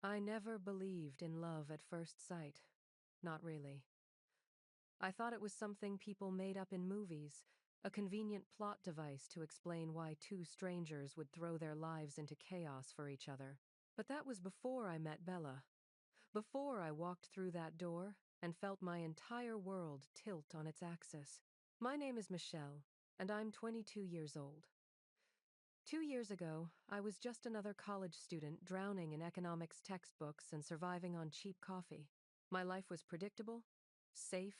I never believed in love at first sight. Not really. I thought it was something people made up in movies, a convenient plot device to explain why two strangers would throw their lives into chaos for each other. But that was before I met Bella. Before I walked through that door and felt my entire world tilt on its axis. My name is Michelle, and I'm 22 years old. 2 years ago, I was just another college student drowning in economics textbooks and surviving on cheap coffee. My life was predictable, safe,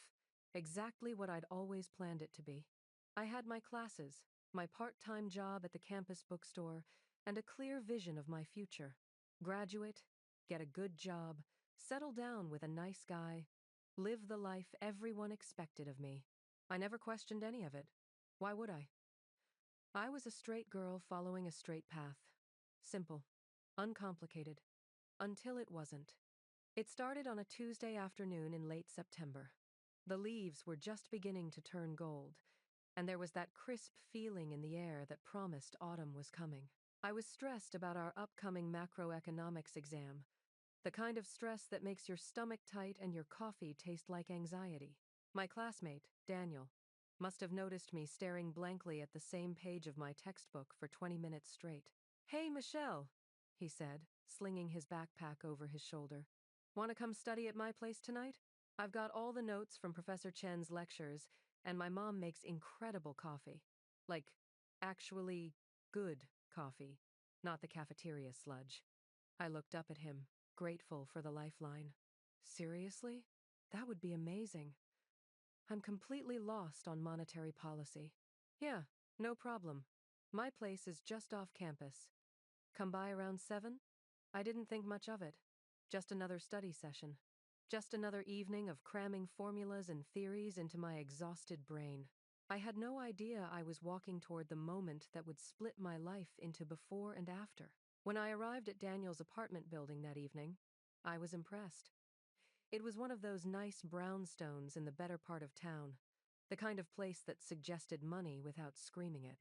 exactly what I'd always planned it to be. I had my classes, my part-time job at the campus bookstore, and a clear vision of my future. Graduate, get a good job, settle down with a nice guy, live the life everyone expected of me. I never questioned any of it. Why would I? I was a straight girl following a straight path. Simple, uncomplicated, until it wasn't. It started on a Tuesday afternoon in late September. The leaves were just beginning to turn gold, and there was that crisp feeling in the air that promised autumn was coming. I was stressed about our upcoming macroeconomics exam, the kind of stress that makes your stomach tight and your coffee taste like anxiety. My classmate, Daniel, must have noticed me staring blankly at the same page of my textbook for 20 minutes straight. "Hey, Michelle," he said, slinging his backpack over his shoulder. "Want to come study at my place tonight? I've got all the notes from Professor Chen's lectures, and my mom makes incredible coffee. Like, actually good coffee, not the cafeteria sludge." I looked up at him, grateful for the lifeline. Seriously? That would be amazing. I'm completely lost on monetary policy. Yeah, no problem. My place is just off campus. Come by around 7? I didn't think much of it. Just another study session. Just another evening of cramming formulas and theories into my exhausted brain. I had no idea I was walking toward the moment that would split my life into before and after. When I arrived at Daniel's apartment building that evening, I was impressed. It was one of those nice brownstones in the better part of town, the kind of place that suggested money without screaming it.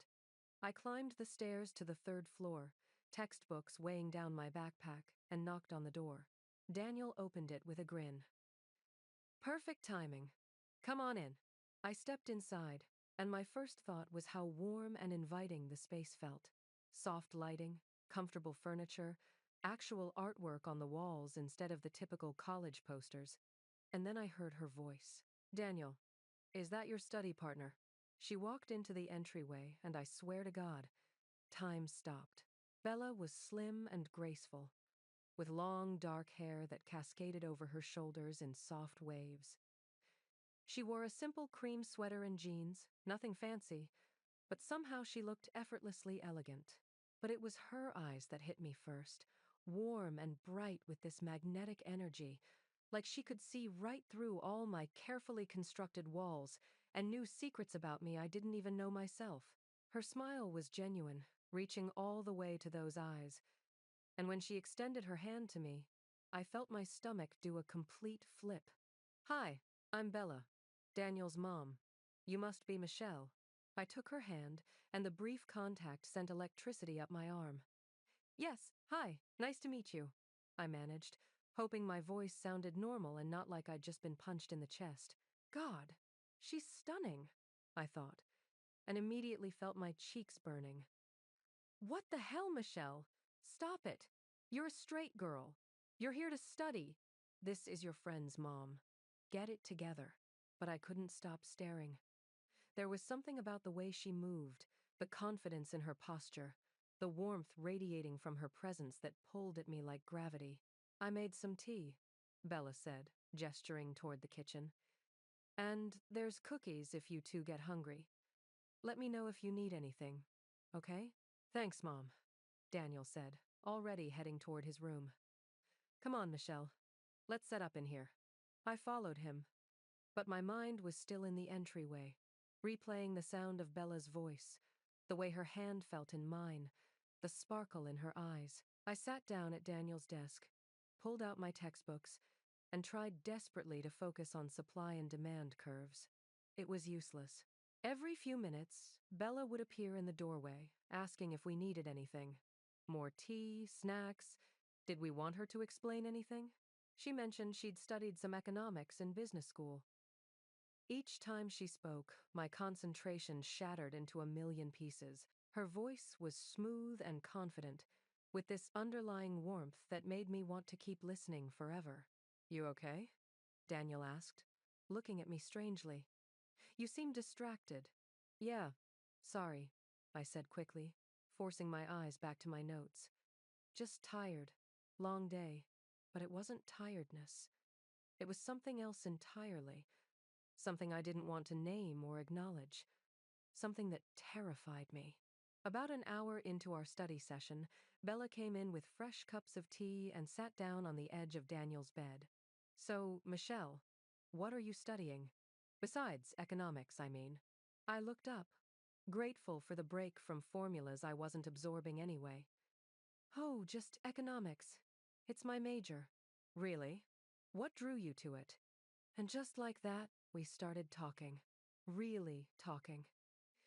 I climbed the stairs to the third floor, textbooks weighing down my backpack, and knocked on the door. Daniel opened it with a grin. "Perfect timing. Come on in." I stepped inside, and my first thought was how warm and inviting the space felt. Soft lighting, comfortable furniture, actual artwork on the walls instead of the typical college posters. And then I heard her voice. "Daniel, is that your study partner?" She walked into the entryway, and I swear to God, time stopped. Bella was slim and graceful, with long, dark hair that cascaded over her shoulders in soft waves. She wore a simple cream sweater and jeans, nothing fancy, but somehow she looked effortlessly elegant. But it was her eyes that hit me first, warm and bright with this magnetic energy, like she could see right through all my carefully constructed walls and knew secrets about me I didn't even know myself. Her smile was genuine, reaching all the way to those eyes, and when she extended her hand to me, I felt my stomach do a complete flip. "Hi, I'm Bella, Daniel's mom. You must be Michelle." I took her hand, and the brief contact sent electricity up my arm. "Yes, hi, nice to meet you," I managed, hoping my voice sounded normal and not like I'd just been punched in the chest. God, she's stunning, I thought, and immediately felt my cheeks burning. "What the hell, Michelle? Stop it. You're a straight girl. You're here to study. This is your friend's mom. Get it together." But I couldn't stop staring. There was something about the way she moved, the confidence in her posture, the warmth radiating from her presence that pulled at me like gravity. "I made some tea," Bella said, gesturing toward the kitchen. "And there's cookies if you two get hungry. Let me know if you need anything, okay?" "Thanks, Mom," Daniel said, already heading toward his room. "Come on, Michelle. Let's set up in here." I followed him, but my mind was still in the entryway, replaying the sound of Bella's voice, the way her hand felt in mine, the sparkle in her eyes. I sat down at Daniel's desk, pulled out my textbooks, and tried desperately to focus on supply and demand curves. It was useless. Every few minutes, Bella would appear in the doorway, asking if we needed anything. More tea, snacks, Did we want her to explain anything? She mentioned she'd studied some economics in business school. Each time she spoke, my concentration shattered into a million pieces. Her voice was smooth and confident, with this underlying warmth that made me want to keep listening forever. You okay? Daniel asked, looking at me strangely. You seem distracted. Yeah, sorry, I said quickly, forcing my eyes back to my notes. Just tired. Long day. But it wasn't tiredness. It was something else entirely. Something I didn't want to name or acknowledge. Something that terrified me. About an hour into our study session, Bella came in with fresh cups of tea and sat down on the edge of Daniel's bed. So, Michelle, what are you studying? Besides economics, I mean. I looked up, grateful for the break from formulas I wasn't absorbing anyway. Oh, just economics. It's my major. Really? What drew you to it? And just like that, we started talking. Really talking.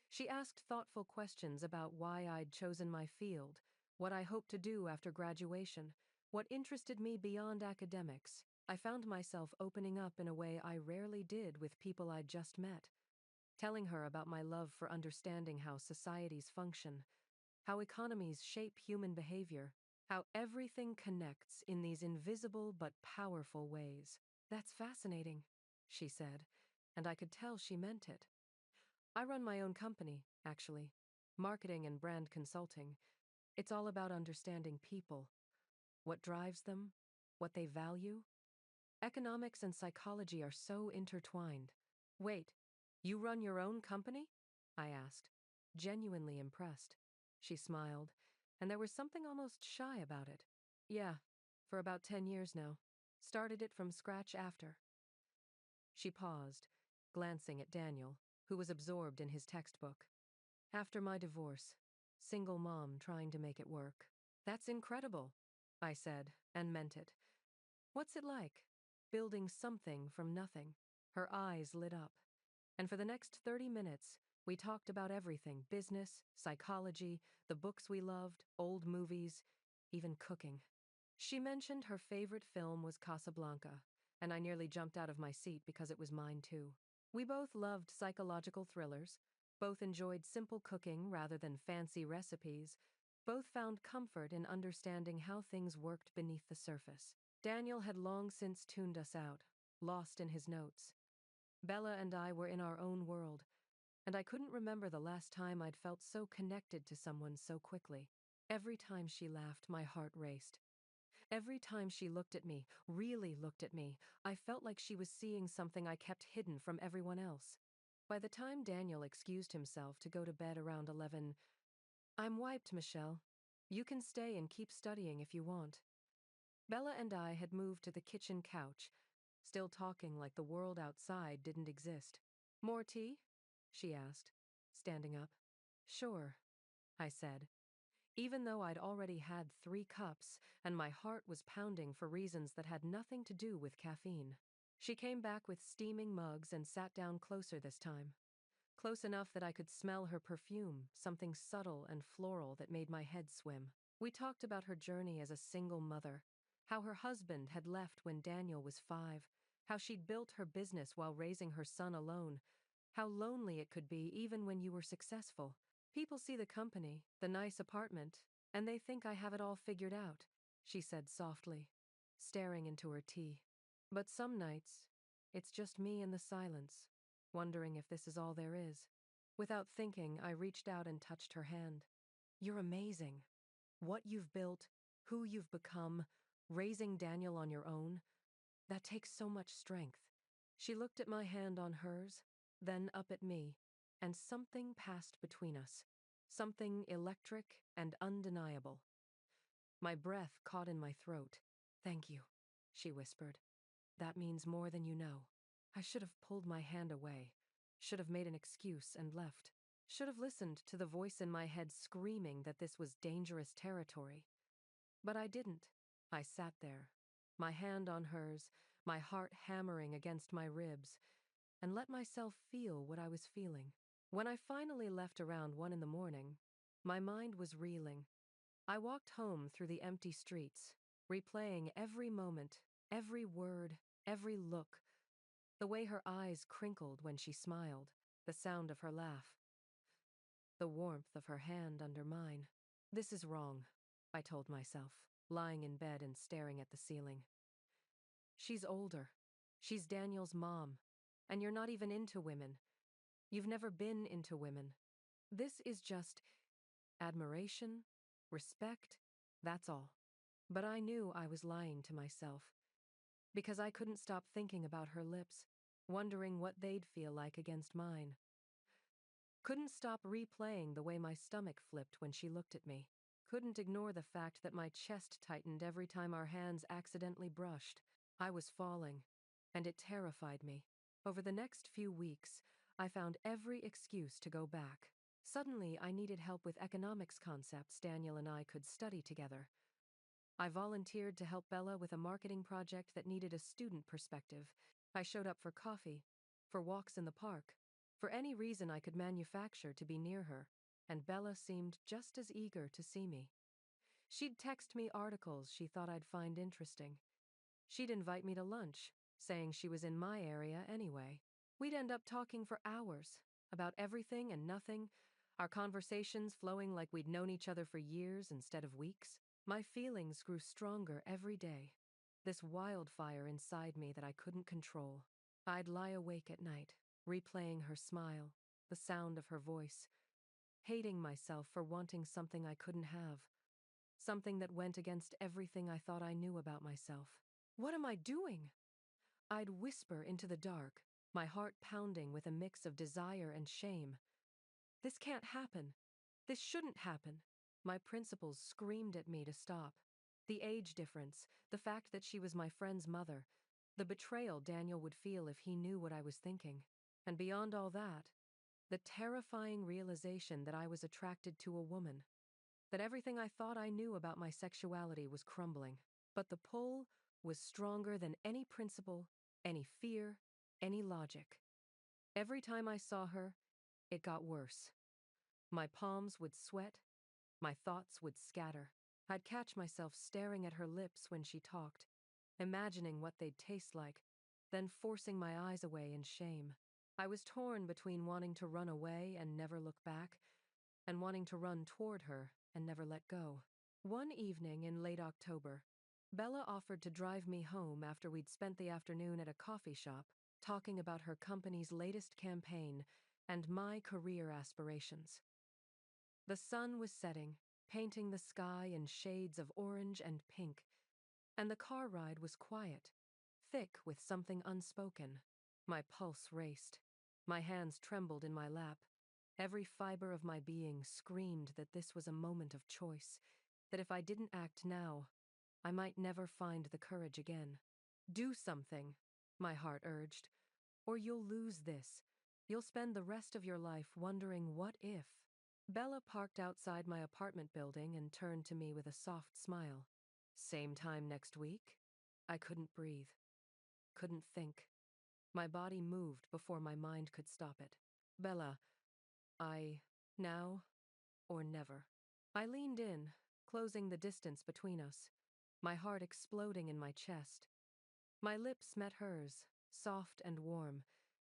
She asked thoughtful questions about why I'd chosen my field, what I hoped to do after graduation, what interested me beyond academics. I found myself opening up in a way I rarely did with people I'd just met, telling her about my love for understanding how societies function, how economies shape human behavior, how everything connects in these invisible but powerful ways. That's fascinating, she said, and I could tell she meant it. I run my own company, actually. Marketing and brand consulting. It's all about understanding people, what drives them, what they value. Economics and psychology are so intertwined. Wait, you run your own company? I asked, genuinely impressed. She smiled, and there was something almost shy about it. Yeah, for about 10 years now. Started it from scratch after. She paused, glancing at Daniel, who was absorbed in his textbook. After my divorce, single mom trying to make it work. That's incredible, I said, and meant it. What's it like? Building something from nothing. Her eyes lit up. And for the next 30 minutes, we talked about everything: business, psychology, the books we loved, old movies, even cooking. She mentioned her favorite film was Casablanca, and I nearly jumped out of my seat because it was mine too. We both loved psychological thrillers, both enjoyed simple cooking rather than fancy recipes, both found comfort in understanding how things worked beneath the surface. Daniel had long since tuned us out, lost in his notes. Bella and I were in our own world, and I couldn't remember the last time I'd felt so connected to someone so quickly. Every time she laughed, my heart raced. Every time she looked at me, really looked at me, I felt like she was seeing something I kept hidden from everyone else. By the time Daniel excused himself to go to bed around 11, I'm wiped, Michelle. You can stay and keep studying if you want. Bella and I had moved to the kitchen couch, still talking like the world outside didn't exist. More tea? She asked, standing up. Sure, I said, even though I'd already had 3 cups and my heart was pounding for reasons that had nothing to do with caffeine. She came back with steaming mugs and sat down closer this time. Close enough that I could smell her perfume, something subtle and floral that made my head swim. We talked about her journey as a single mother, how her husband had left when Daniel was 5, how she'd built her business while raising her son alone, how lonely it could be even when you were successful. People see the company, the nice apartment, and they think I have it all figured out, she said softly, staring into her tea. But some nights, it's just me in the silence, wondering if this is all there is. Without thinking, I reached out and touched her hand. You're amazing. What you've built, who you've become, raising Daniel on your own, that takes so much strength. She looked at my hand on hers, then up at me, and something passed between us. Something electric and undeniable. My breath caught in my throat. Thank you, she whispered. That means more than you know. I should have pulled my hand away, should have made an excuse and left, should have listened to the voice in my head screaming that this was dangerous territory. But I didn't. I sat there, my hand on hers, my heart hammering against my ribs, and let myself feel what I was feeling. When I finally left around 1 in the morning, my mind was reeling. I walked home through the empty streets, replaying every moment, every word, every look, the way her eyes crinkled when she smiled, the sound of her laugh, the warmth of her hand under mine. This is wrong, I told myself, lying in bed and staring at the ceiling. She's older. She's Daniel's mom. And you're not even into women. You've never been into women. This is just admiration, respect, that's all. But I knew I was lying to myself, because I couldn't stop thinking about her lips, wondering what they'd feel like against mine. Couldn't stop replaying the way my stomach flipped when she looked at me. Couldn't ignore the fact that my chest tightened every time our hands accidentally brushed. I was falling, and it terrified me. Over the next few weeks, I found every excuse to go back. Suddenly, I needed help with economics concepts Daniel and I could study together. I volunteered to help Bella with a marketing project that needed a student perspective. I showed up for coffee, for walks in the park, for any reason I could manufacture to be near her, and Bella seemed just as eager to see me. She'd text me articles she thought I'd find interesting. She'd invite me to lunch, saying she was in my area anyway. We'd end up talking for hours, about everything and nothing, our conversations flowing like we'd known each other for years instead of weeks. My feelings grew stronger every day, this wildfire inside me that I couldn't control. I'd lie awake at night, replaying her smile, the sound of her voice, hating myself for wanting something I couldn't have, something that went against everything I thought I knew about myself. What am I doing? I'd whisper into the dark, my heart pounding with a mix of desire and shame. This can't happen. This shouldn't happen. My principals screamed at me to stop. The age difference, the fact that she was my friend's mother, the betrayal Daniel would feel if he knew what I was thinking. And beyond all that, the terrifying realization that I was attracted to a woman, that everything I thought I knew about my sexuality was crumbling. But the pull was stronger than any principle, any fear, any logic. Every time I saw her, it got worse. My palms would sweat, my thoughts would scatter. I'd catch myself staring at her lips when she talked, imagining what they'd taste like, then forcing my eyes away in shame. I was torn between wanting to run away and never look back, and wanting to run toward her and never let go. One evening in late October, Bella offered to drive me home after we'd spent the afternoon at a coffee shop, talking about her company's latest campaign and my career aspirations. The sun was setting, painting the sky in shades of orange and pink, and the car ride was quiet, thick with something unspoken. My pulse raced. My hands trembled in my lap. Every fiber of my being screamed that this was a moment of choice, that if I didn't act now, I might never find the courage again. Do something, my heart urged, or you'll lose this. You'll spend the rest of your life wondering what if. Bella parked outside my apartment building and turned to me with a soft smile. Same time next week? I couldn't breathe, couldn't think. My body moved before my mind could stop it. Bella, now or never. I leaned in, closing the distance between us, my heart exploding in my chest. My lips met hers, soft and warm,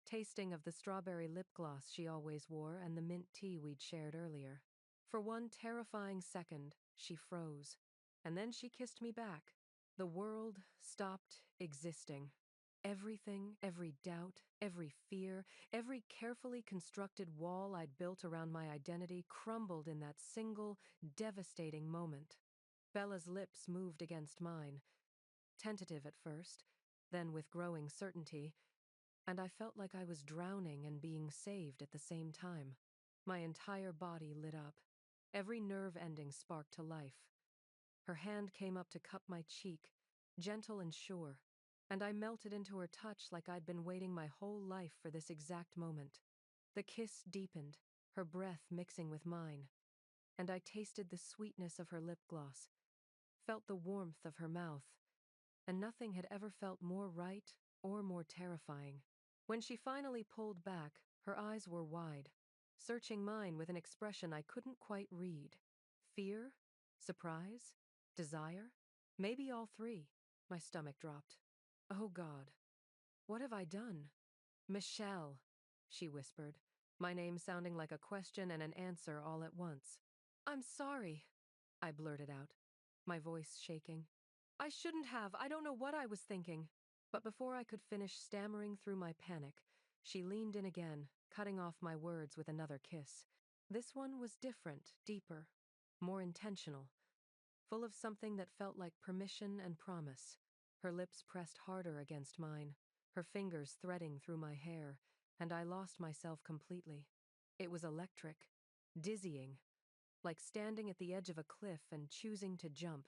tasting of the strawberry lip gloss she always wore and the mint tea we'd shared earlier. For one terrifying second, she froze, and then she kissed me back. The world stopped existing. Everything, every doubt, every fear, every carefully constructed wall I'd built around my identity crumbled in that single, devastating moment. Bella's lips moved against mine, tentative at first, then with growing certainty, and I felt like I was drowning and being saved at the same time. My entire body lit up. Every nerve ending sparked to life. Her hand came up to cup my cheek, gentle and sure, and I melted into her touch like I'd been waiting my whole life for this exact moment. The kiss deepened, her breath mixing with mine, and I tasted the sweetness of her lip gloss, felt the warmth of her mouth, and nothing had ever felt more right or more terrifying. When she finally pulled back, her eyes were wide, searching mine with an expression I couldn't quite read. Fear? Surprise? Desire? Maybe all three. My stomach dropped. Oh God. What have I done? Michelle, she whispered, my name sounding like a question and an answer all at once. I'm sorry, I blurted out, my voice shaking. I shouldn't have, I don't know what I was thinking. But before I could finish stammering through my panic, she leaned in again, cutting off my words with another kiss. This one was different, deeper, more intentional, full of something that felt like permission and promise. Her lips pressed harder against mine, her fingers threading through my hair, and I lost myself completely. It was electric, dizzying, like standing at the edge of a cliff and choosing to jump,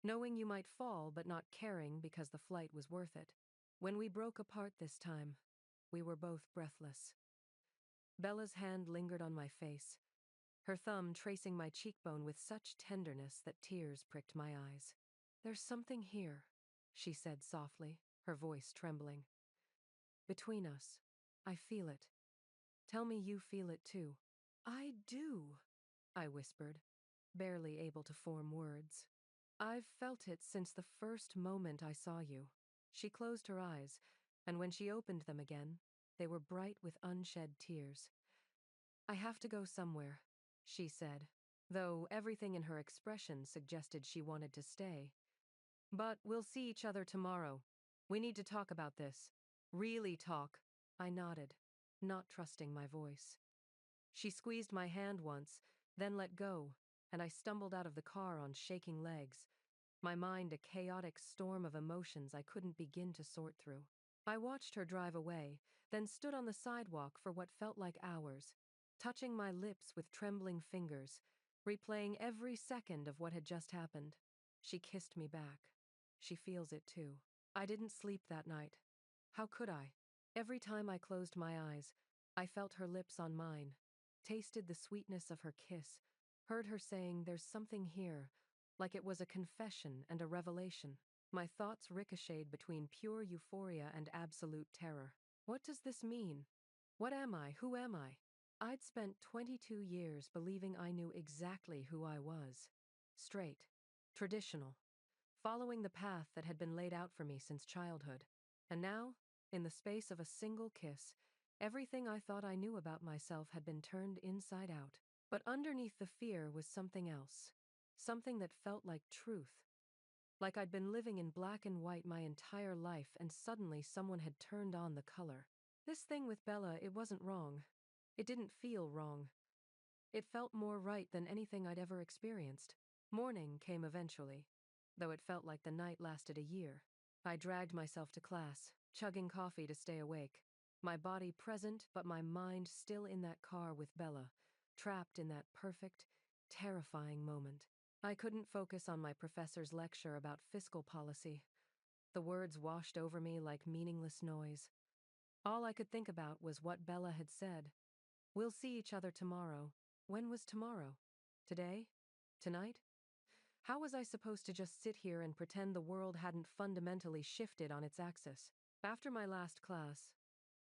knowing you might fall but not caring because the flight was worth it. When we broke apart this time, we were both breathless. Bella's hand lingered on my face, her thumb tracing my cheekbone with such tenderness that tears pricked my eyes. There's something here, she said softly, her voice trembling. Between us. I feel it. Tell me you feel it too. I do, I whispered, barely able to form words. I've felt it since the first moment I saw you. She closed her eyes, and when she opened them again, they were bright with unshed tears. I have to go somewhere, she said, though everything in her expression suggested she wanted to stay. But we'll see each other tomorrow. We need to talk about this. Really talk. I nodded, not trusting my voice. She squeezed my hand once, then let go, and I stumbled out of the car on shaking legs, my mind a chaotic storm of emotions I couldn't begin to sort through. I watched her drive away, then stood on the sidewalk for what felt like hours, touching my lips with trembling fingers, replaying every second of what had just happened. She kissed me back. She feels it too. I didn't sleep that night. How could I? Every time I closed my eyes, I felt her lips on mine, tasted the sweetness of her kiss, heard her saying, "There's something here," like it was a confession and a revelation. My thoughts ricocheted between pure euphoria and absolute terror. What does this mean? What am I? Who am I? I'd spent 22 years believing I knew exactly who I was. Straight. Traditional. Following the path that had been laid out for me since childhood. And now, in the space of a single kiss, everything I thought I knew about myself had been turned inside out. But underneath the fear was something else. Something that felt like truth. Like I'd been living in black and white my entire life and suddenly someone had turned on the color. This thing with Bella, it wasn't wrong. It didn't feel wrong. It felt more right than anything I'd ever experienced. Morning came eventually, though it felt like the night lasted a year. I dragged myself to class, chugging coffee to stay awake. My body present, but my mind still in that car with Bella, trapped in that perfect, terrifying moment. I couldn't focus on my professor's lecture about fiscal policy. The words washed over me like meaningless noise. All I could think about was what Bella had said. We'll see each other tomorrow. When was tomorrow? Today? Tonight? How was I supposed to just sit here and pretend the world hadn't fundamentally shifted on its axis? After my last class,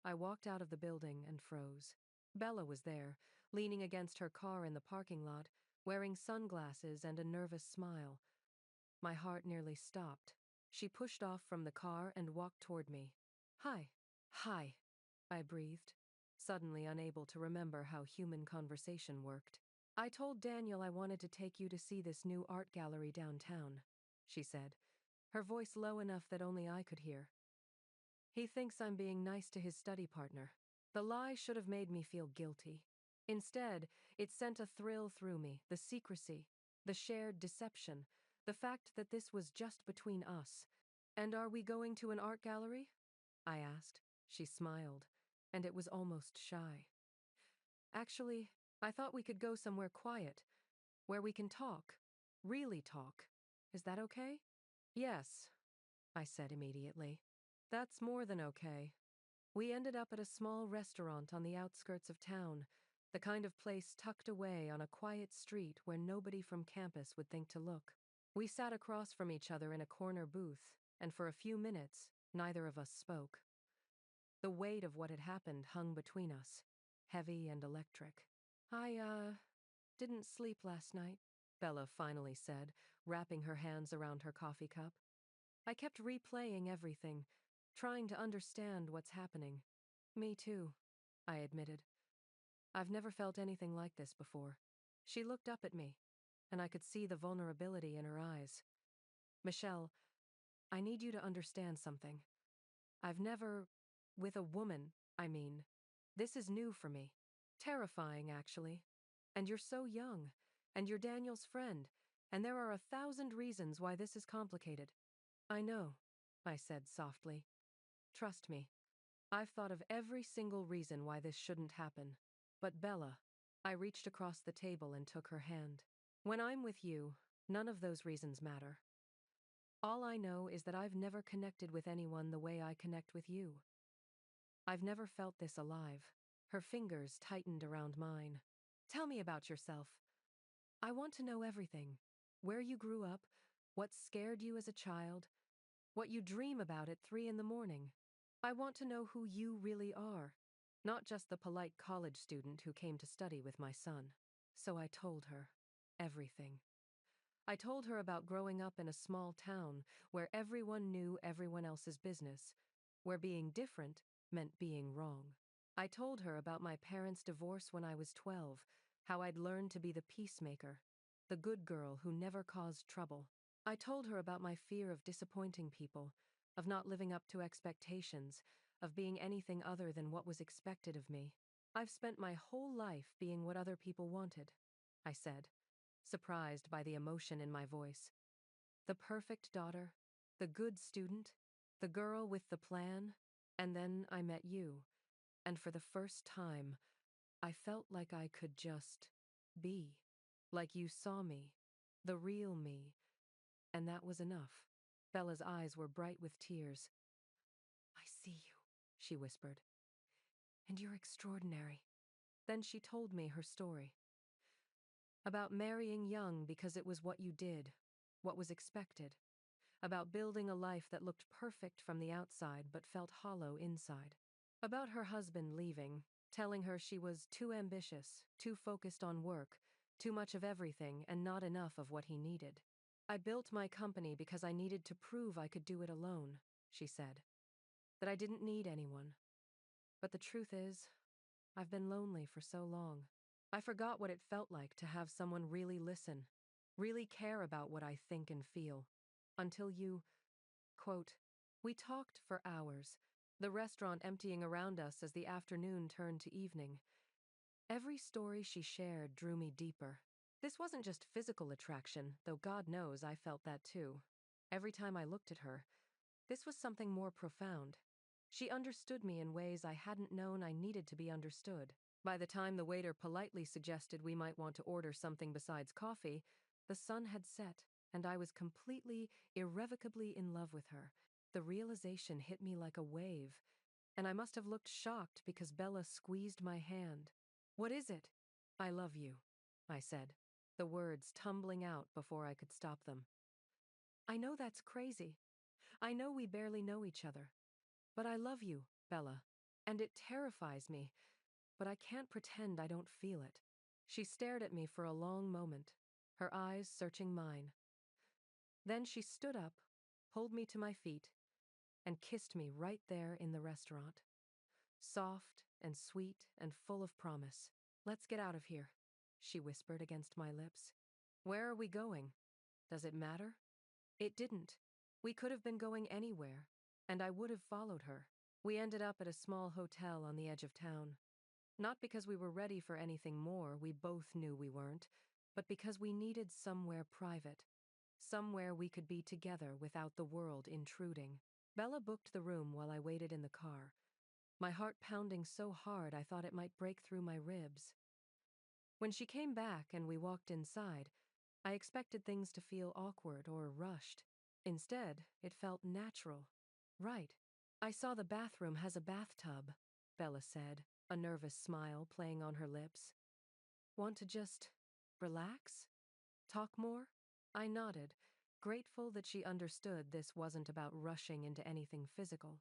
I walked out of the building and froze. Bella was there, leaning against her car in the parking lot, wearing sunglasses and a nervous smile. My heart nearly stopped. She pushed off from the car and walked toward me. Hi. Hi, I breathed, suddenly unable to remember how human conversation worked. I told Daniel I wanted to take you to see this new art gallery downtown, she said, her voice low enough that only I could hear. He thinks I'm being nice to his study partner. The lie should have made me feel guilty. Instead, it sent a thrill through me, the secrecy, the shared deception, the fact that this was just between us. And are we going to an art gallery? I asked. She smiled, and it was almost shy. Actually, I thought we could go somewhere quiet, where we can talk. Really talk. Is that okay? Yes, I said immediately. That's more than okay. We ended up at a small restaurant on the outskirts of town, the kind of place tucked away on a quiet street where nobody from campus would think to look. We sat across from each other in a corner booth, and for a few minutes, neither of us spoke. The weight of what had happened hung between us, heavy and electric. I didn't sleep last night, Bella finally said, wrapping her hands around her coffee cup. I kept replaying everything, trying to understand what's happening. Me too, I admitted. I've never felt anything like this before. She looked up at me, and I could see the vulnerability in her eyes. Michelle, I need you to understand something. I've never, with a woman, I mean. This is new for me. Terrifying, actually. And you're so young, and you're Daniel's friend, and there are 1,000 reasons why this is complicated. I know, I said softly. Trust me. I've thought of every single reason why this shouldn't happen. But Bella, I reached across the table and took her hand. When I'm with you, none of those reasons matter. All I know is that I've never connected with anyone the way I connect with you. I've never felt this alive. Her fingers tightened around mine. Tell me about yourself. I want to know everything. Where you grew up, what scared you as a child, what you dream about at 3 in the morning. I want to know who you really are, not just the polite college student who came to study with my son. So I told her everything. I told her about growing up in a small town where everyone knew everyone else's business, where being different meant being wrong. I told her about my parents' divorce when I was 12, how I'd learned to be the peacemaker, the good girl who never caused trouble. I told her about my fear of disappointing people, of not living up to expectations, of being anything other than what was expected of me. I've spent my whole life being what other people wanted, I said, surprised by the emotion in my voice. The perfect daughter, the good student, the girl with the plan, and then I met you, and for the first time, I felt like I could just be, like you saw me, the real me, and that was enough. Bella's eyes were bright with tears. I see you, she whispered, and you're extraordinary. Then she told me her story. About marrying young because it was what you did, what was expected. About building a life that looked perfect from the outside but felt hollow inside. About her husband leaving, telling her she was too ambitious, too focused on work, too much of everything and not enough of what he needed. I built my company because I needed to prove I could do it alone, she said. That I didn't need anyone. But the truth is, I've been lonely for so long. I forgot what it felt like to have someone really listen, really care about what I think and feel. Until you, quote, we talked for hours, the restaurant emptying around us as the afternoon turned to evening. Every story she shared drew me deeper. This wasn't just physical attraction, though God knows I felt that too. Every time I looked at her, this was something more profound. She understood me in ways I hadn't known I needed to be understood. By the time the waiter politely suggested we might want to order something besides coffee, the sun had set, and I was completely, irrevocably in love with her. The realization hit me like a wave, and I must have looked shocked because Bella squeezed my hand. What is it? I love you, I said, the words tumbling out before I could stop them. I know that's crazy. I know we barely know each other. But I love you, Bella. And it terrifies me, but I can't pretend I don't feel it. She stared at me for a long moment, her eyes searching mine. Then she stood up, pulled me to my feet, and kissed me right there in the restaurant. Soft and sweet and full of promise. Let's get out of here, she whispered against my lips. Where are we going? Does it matter? It didn't. We could have been going anywhere, and I would have followed her. We ended up at a small hotel on the edge of town. Not because we were ready for anything more, we both knew we weren't, but because we needed somewhere private. Somewhere we could be together without the world intruding. Bella booked the room while I waited in the car, my heart pounding so hard I thought it might break through my ribs. When she came back and we walked inside, I expected things to feel awkward or rushed. Instead, it felt natural. Right. I saw the bathroom has a bathtub, Bella said, a nervous smile playing on her lips. Want to just relax? Talk more? I nodded, grateful that she understood this wasn't about rushing into anything physical.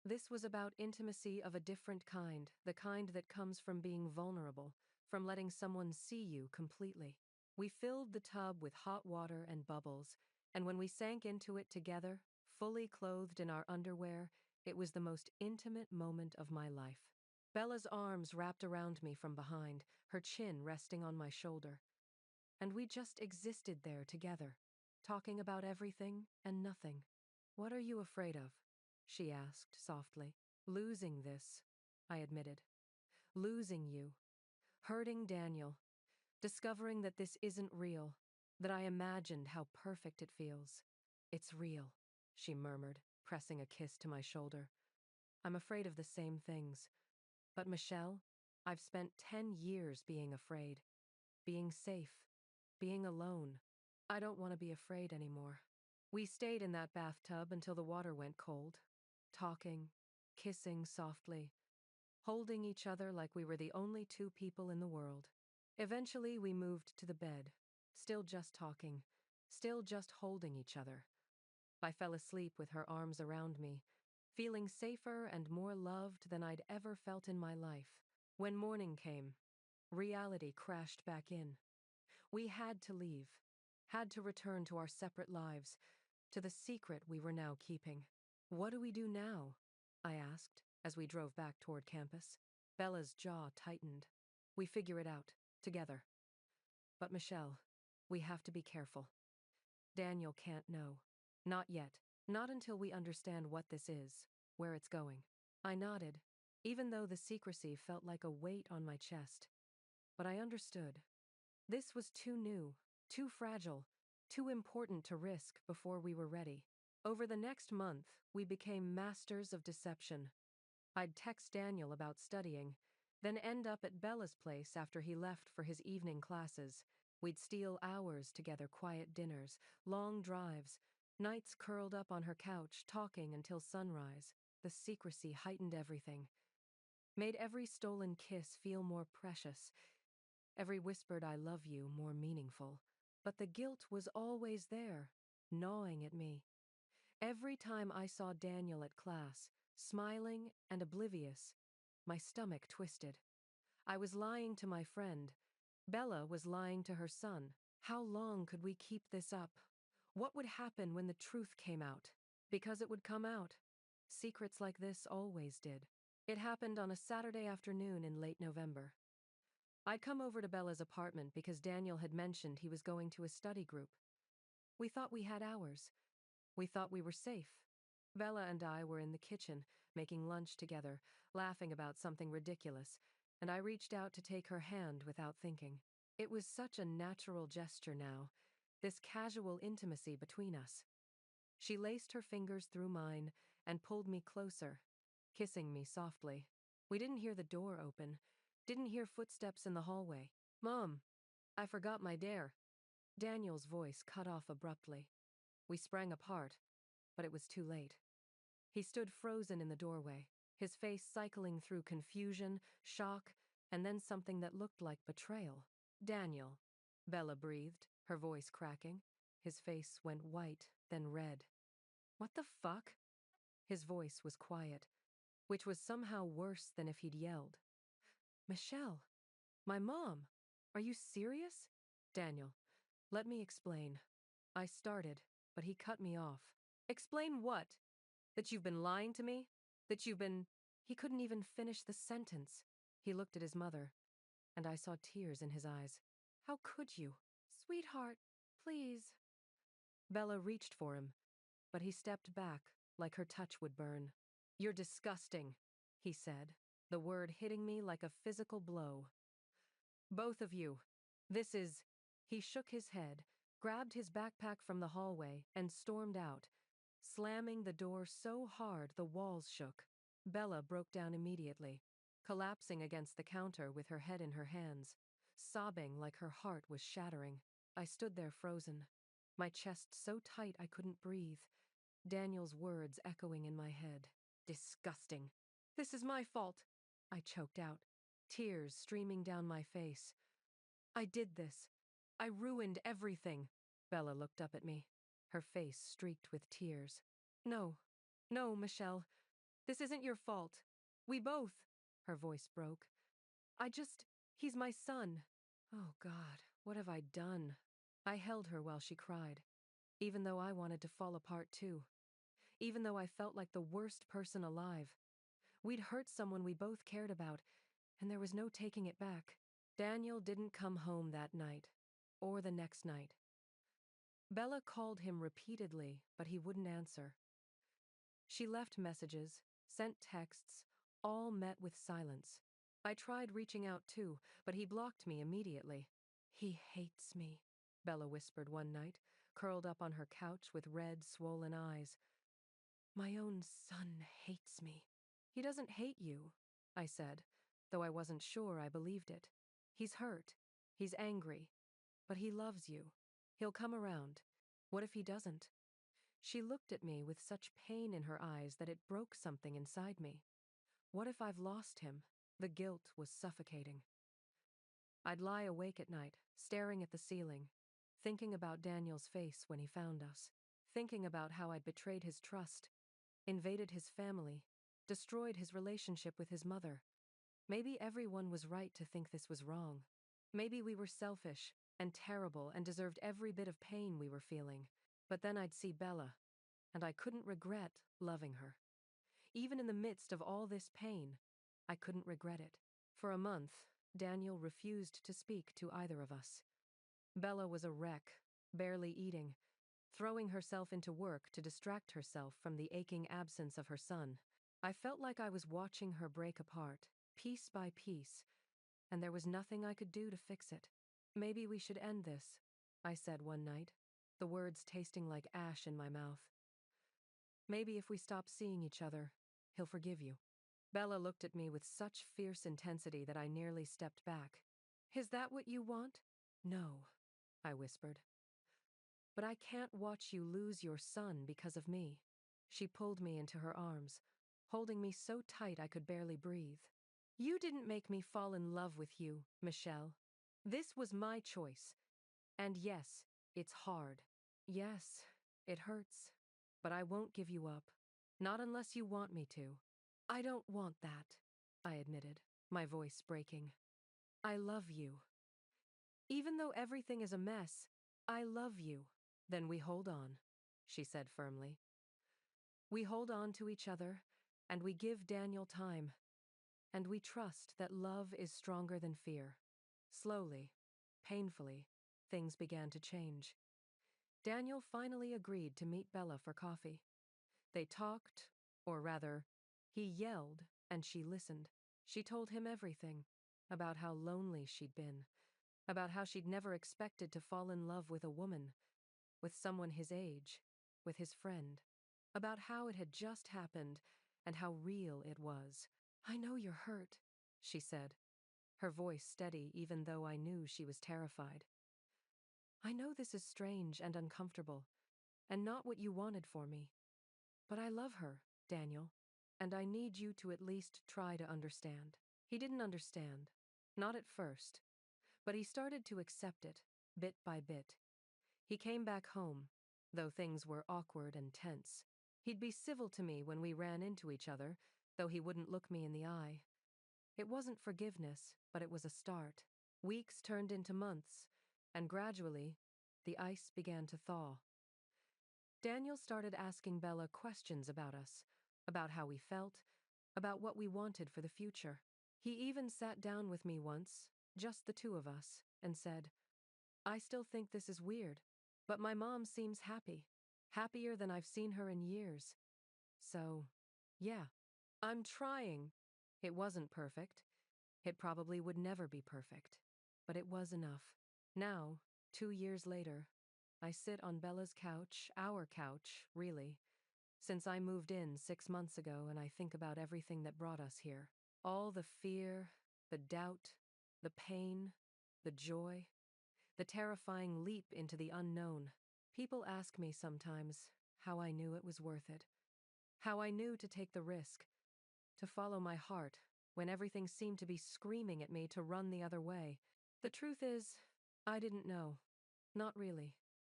This was about intimacy of a different kind, the kind that comes from being vulnerable, from letting someone see you completely. We filled the tub with hot water and bubbles, and when we sank into it together, fully clothed in our underwear, it was the most intimate moment of my life. Bella's arms wrapped around me from behind, her chin resting on my shoulder. And we just existed there together, talking about everything and nothing. "What are you afraid of?" she asked softly. "Losing this," I admitted. "Losing you. Hurting Daniel. Discovering that this isn't real, that I imagined how perfect it feels. It's real," she murmured, pressing a kiss to my shoulder. "I'm afraid of the same things. But Michelle, I've spent 10 years being afraid, being safe, being alone. I don't want to be afraid anymore." We stayed in that bathtub until the water went cold, talking, kissing softly, holding each other like we were the only two people in the world. Eventually, we moved to the bed, still just talking, still just holding each other. I fell asleep with her arms around me, feeling safer and more loved than I'd ever felt in my life. When morning came, reality crashed back in. We had to leave, had to return to our separate lives, to the secret we were now keeping. "What do we do now?" I asked as we drove back toward campus. Bella's jaw tightened. "We figure it out, together. But Michelle, we have to be careful. Daniel can't know. Not yet. Not until we understand what this is, where it's going." I nodded, even though the secrecy felt like a weight on my chest. But I understood. This was too new, too fragile, too important to risk before we were ready. Over the next month, we became masters of deception. I'd text Daniel about studying, then end up at Bella's place after he left for his evening classes. We'd steal hours together, quiet dinners, long drives, nights curled up on her couch, talking until sunrise. The secrecy heightened everything, made every stolen kiss feel more precious, every whispered "I love you" more meaningful. But the guilt was always there, gnawing at me. Every time I saw Daniel at class, smiling and oblivious, my stomach twisted. I was lying to my friend. Bella was lying to her son. How long could we keep this up? What would happen when the truth came out? Because it would come out. Secrets like this always did. It happened on a Saturday afternoon in late November. I'd come over to Bella's apartment because Daniel had mentioned he was going to a study group. We thought we had hours. We thought we were safe. Bella and I were in the kitchen, making lunch together, laughing about something ridiculous, and I reached out to take her hand without thinking. It was such a natural gesture now, this casual intimacy between us. She laced her fingers through mine and pulled me closer, kissing me softly. We didn't hear the door open, didn't hear footsteps in the hallway. "Mom, I forgot my dare." Daniel's voice cut off abruptly. We sprang apart, but it was too late. He stood frozen in the doorway, his face cycling through confusion, shock, and then something that looked like betrayal. "Daniel," Bella breathed, her voice cracking. His face went white, then red. "What the fuck?" His voice was quiet, which was somehow worse than if he'd yelled. "Michelle, my mom, are you serious?" "Daniel, let me explain." I started, but he cut me off. "Explain what? That you've been lying to me? That you've been—" He couldn't even finish the sentence. He looked at his mother, and I saw tears in his eyes. "How could you?" "Sweetheart, please." Bella reached for him, but he stepped back, like her touch would burn. "You're disgusting," he said, the word hitting me like a physical blow. "Both of you. This is—" He shook his head, grabbed his backpack from the hallway, and stormed out, slamming the door so hard the walls shook. Bella broke down immediately, collapsing against the counter with her head in her hands, sobbing like her heart was shattering. I stood there frozen, my chest so tight I couldn't breathe, Daniel's words echoing in my head. "Disgusting. This is my fault," I choked out, tears streaming down my face. "I did this. I ruined everything." Bella looked up at me, her face streaked with tears. "No, no, Michelle. This isn't your fault. We both—" Her voice broke. He's my son." Oh, God, What have I done? I held her while she cried, even though I wanted to fall apart too. Even though I felt like the worst person alive. We'd hurt someone we both cared about, and there was no taking it back. Daniel didn't come home that night, or the next night. Bella called him repeatedly, but he wouldn't answer. She left messages, sent texts, all met with silence. I tried reaching out too, but he blocked me immediately. He hates me, Bella whispered one night, curled up on her couch with red, swollen eyes. My own son hates me. He doesn't hate you, I said, though I wasn't sure I believed it. He's hurt. He's angry. But he loves you. He'll come around. What if he doesn't? She looked at me with such pain in her eyes that it broke something inside me. What if I've lost him? The guilt was suffocating. I'd lie awake at night, staring at the ceiling, thinking about Daniel's face when he found us, thinking about how I'd betrayed his trust, invaded his family, destroyed his relationship with his mother. Maybe everyone was right to think this was wrong. Maybe we were selfish and terrible and deserved every bit of pain we were feeling. But then I'd see Bella, and I couldn't regret loving her. Even in the midst of all this pain, I couldn't regret it. For a month, Daniel refused to speak to either of us. Bella was a wreck, barely eating, throwing herself into work to distract herself from the aching absence of her son. I felt like I was watching her break apart, piece by piece, and there was nothing I could do to fix it. Maybe we should end this, I said one night, the words tasting like ash in my mouth. Maybe if we stop seeing each other, he'll forgive you. Bella looked at me with such fierce intensity that I nearly stepped back. Is that what you want? No, I whispered. But I can't watch you lose your son because of me. She pulled me into her arms, holding me so tight I could barely breathe. You didn't make me fall in love with you, Michelle. This was my choice. And yes, it's hard. Yes, it hurts. But I won't give you up. Not unless you want me to. I don't want that, I admitted, my voice breaking. I love you. Even though everything is a mess, I love you. Then we hold on, she said firmly. We hold on to each other, and we give Daniel time. And we trust that love is stronger than fear. Slowly, painfully, things began to change. Daniel finally agreed to meet Bella for coffee. They talked, or rather, he yelled and she listened. She told him everything, about how lonely she'd been, about how she'd never expected to fall in love with a woman, with someone his age, with his friend, about how it had just happened and how real it was. I know you're hurt, she said, her voice steady even though I knew she was terrified. I know this is strange and uncomfortable, and not what you wanted for me. But I love her, Daniel, and I need you to at least try to understand. He didn't understand. Not at first. But he started to accept it, bit by bit. He came back home, though things were awkward and tense. He'd be civil to me when we ran into each other, though he wouldn't look me in the eye. It wasn't forgiveness, but it was a start. Weeks turned into months, and gradually, the ice began to thaw. Daniel started asking Bella questions about us, about how we felt, about what we wanted for the future. He even sat down with me once, just the two of us, and said, I still think this is weird, but my mom seems happy, happier than I've seen her in years. So, yeah, I'm trying. It wasn't perfect. It probably would never be perfect, but it was enough. Now, 2 years later, I sit on Bella's couch, our couch, really, since I moved in 6 months ago, and I think about everything that brought us here. All the fear, the doubt, the pain, the joy, the terrifying leap into the unknown. People ask me sometimes how I knew it was worth it, how I knew to take the risk, to follow my heart when everything seemed to be screaming at me to run the other way. The truth is, I didn't know. Not really.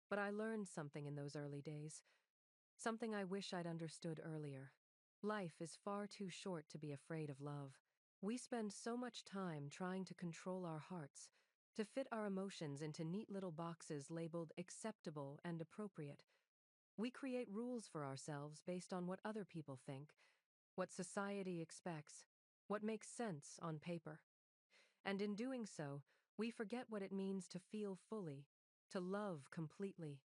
But I learned something in those early days. Something I wish I'd understood earlier. Life is far too short to be afraid of love. We spend so much time trying to control our hearts, to fit our emotions into neat little boxes labeled acceptable and appropriate. We create rules for ourselves based on what other people think, what society expects, what makes sense on paper. And in doing so, we forget what it means to feel fully, to love completely,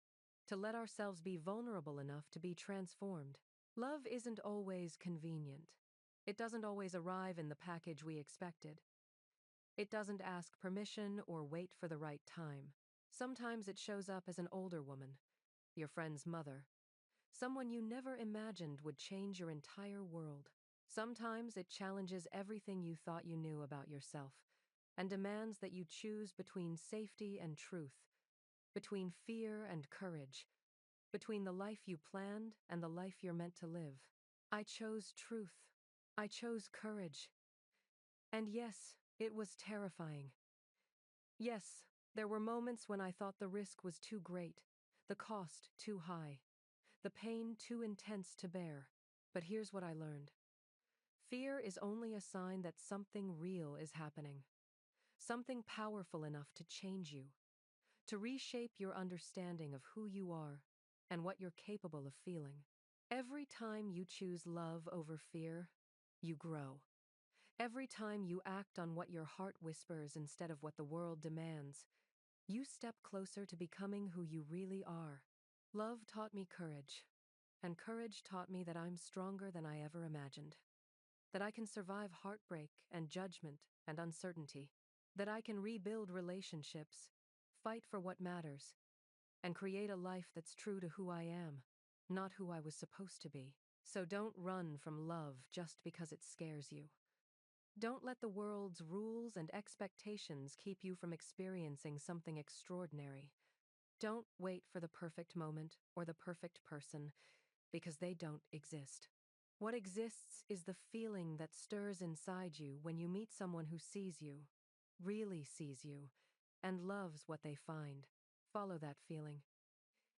to let ourselves be vulnerable enough to be transformed. Love isn't always convenient. It doesn't always arrive in the package we expected. It doesn't ask permission or wait for the right time. Sometimes it shows up as an older woman, your friend's mother, someone you never imagined would change your entire world. Sometimes it challenges everything you thought you knew about yourself and demands that you choose between safety and truth, between fear and courage, between the life you planned and the life you're meant to live. I chose truth. I chose courage. And yes, it was terrifying. Yes, there were moments when I thought the risk was too great, the cost too high, the pain too intense to bear. But here's what I learned. Fear is only a sign that something real is happening, something powerful enough to change you, to reshape your understanding of who you are and what you're capable of feeling. Every time you choose love over fear, you grow. Every time you act on what your heart whispers instead of what the world demands, you step closer to becoming who you really are. Love taught me courage, and courage taught me that I'm stronger than I ever imagined. That I can survive heartbreak and judgment and uncertainty. That I can rebuild relationships, fight for what matters, and create a life that's true to who I am, not who I was supposed to be. So don't run from love just because it scares you. Don't let the world's rules and expectations keep you from experiencing something extraordinary. Don't wait for the perfect moment or the perfect person, because they don't exist. What exists is the feeling that stirs inside you when you meet someone who sees you, really sees you, and loves what they find. Follow that feeling.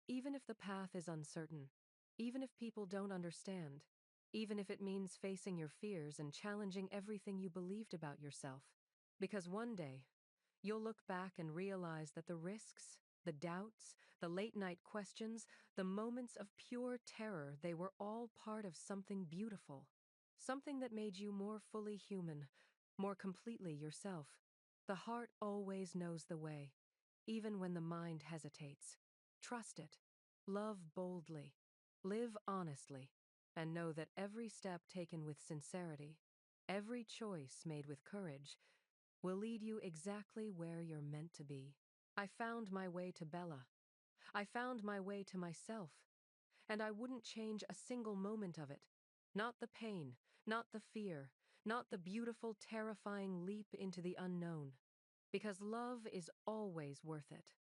Even if the path is uncertain, even if people don't understand, even if it means facing your fears and challenging everything you believed about yourself. Because one day, you'll look back and realize that the risks, the doubts, the late-night questions, the moments of pure terror, they were all part of something beautiful. Something that made you more fully human, more completely yourself. The heart always knows the way, even when the mind hesitates. Trust it. Love boldly. Live honestly. And know that every step taken with sincerity, every choice made with courage, will lead you exactly where you're meant to be. I found my way to Bella. I found my way to myself. And I wouldn't change a single moment of it. Not the pain, not the fear, not the beautiful, terrifying leap into the unknown. Because love is always worth it.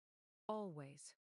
Always.